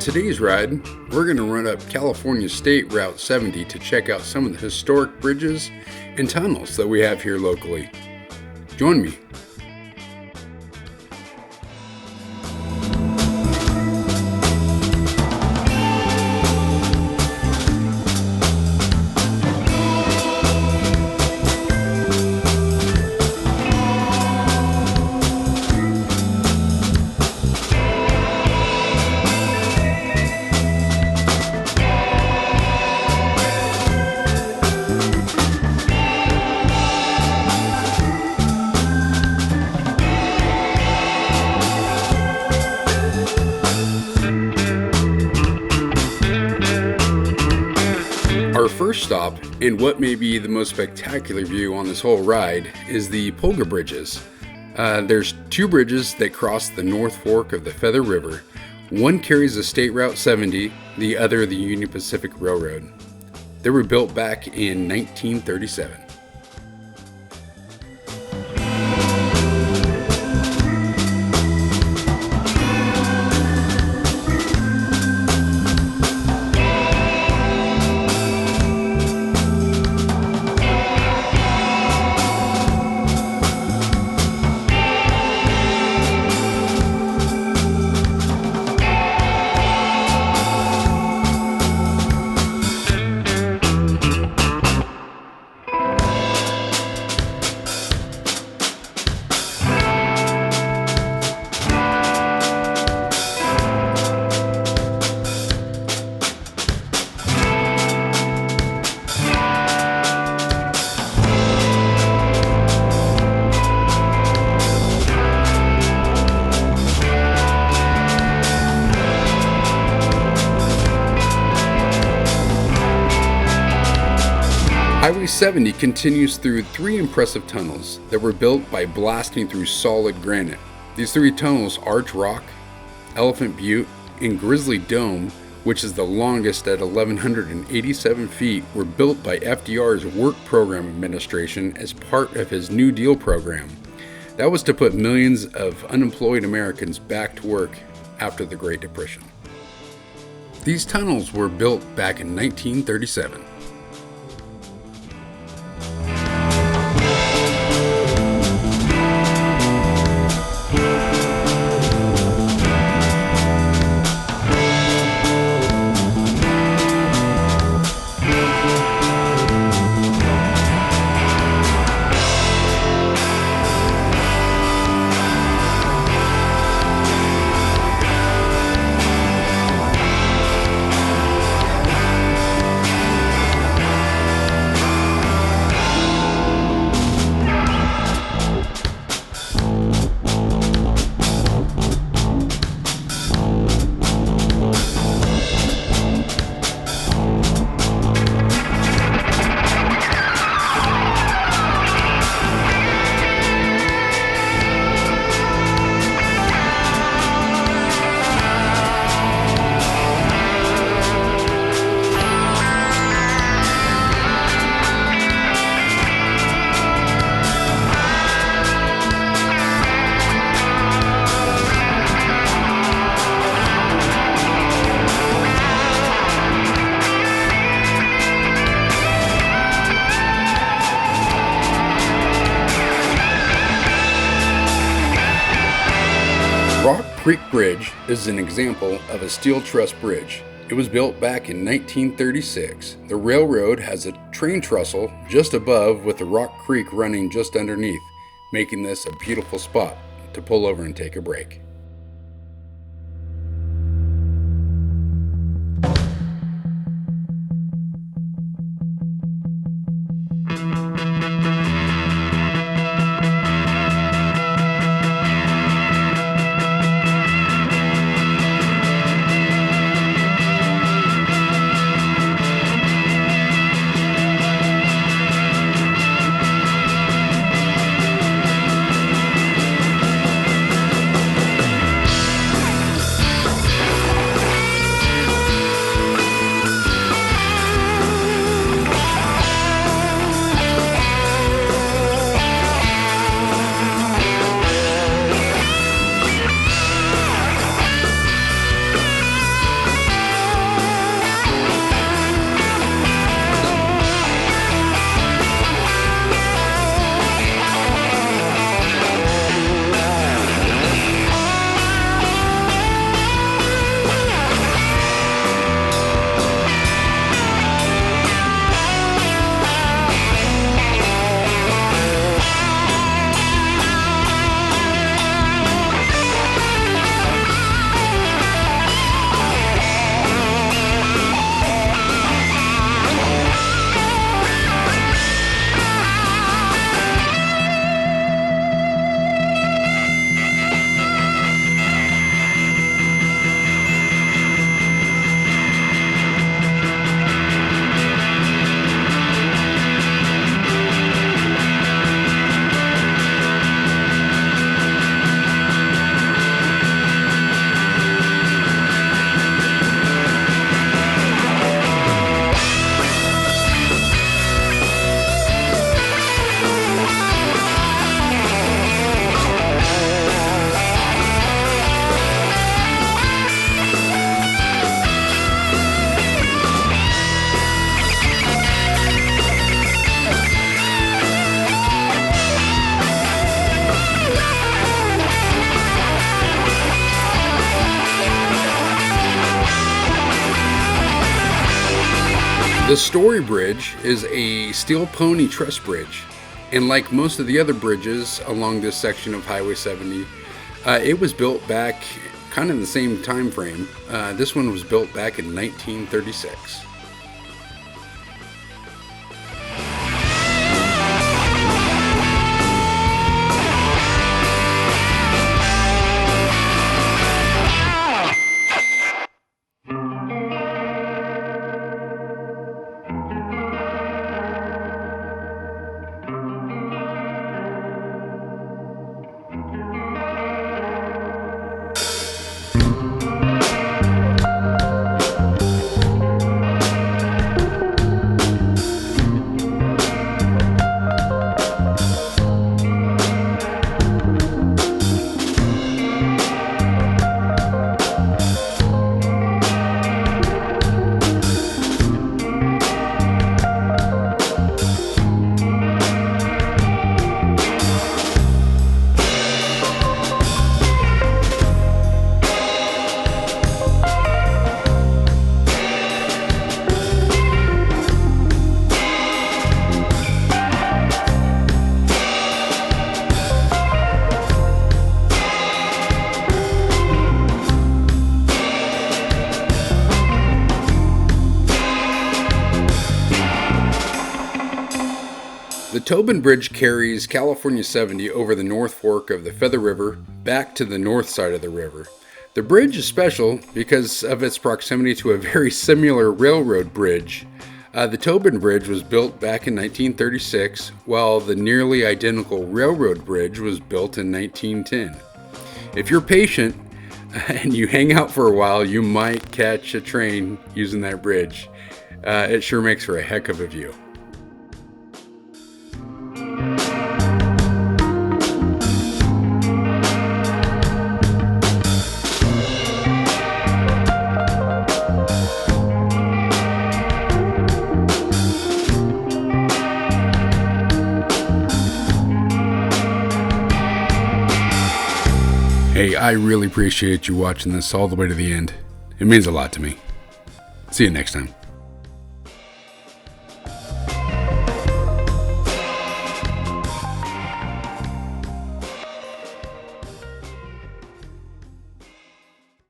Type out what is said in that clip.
today's ride, we're going to run up California State Route 70 to check out some of the historic bridges and tunnels that we have here locally. Join me. Our first stop, and what may be the most spectacular view on this whole ride, is the Polga Bridges. There's two bridges that cross the North Fork of the Feather River. One carries the State Route 70, the other the Union Pacific Railroad. They were built back in 1937. Highway 70 continues through three impressive tunnels that were built by blasting through solid granite. These three tunnels, Arch Rock, Elephant Butte, and Grizzly Dome, which is the longest at 1,187 feet, were built by FDR's Work Program Administration as part of his New Deal program. That was to put millions of unemployed Americans back to work after the Great Depression. These tunnels were built back in 1937. Rock Creek Bridge is an example of a steel truss bridge. It was built back in 1936. The railroad has a train trestle just above with the Rock Creek running just underneath, making this a beautiful spot to pull over and take a break. The Story Bridge is a steel pony truss bridge, and like most of the other bridges along this section of Highway 70, it was built back kind of in the same time frame. This one was built back in 1936. The Tobin Bridge carries California 70 over the North Fork of the Feather River back to the north side of the river. The bridge is special because of its proximity to a very similar railroad bridge. The Tobin Bridge was built back in 1936, while the nearly identical railroad bridge was built in 1910. If you're patient and you hang out for a while, you might catch a train using that bridge. It sure makes for a heck of a view. Hey, I really appreciate you watching this all the way to the end. It means a lot to me. See you next time.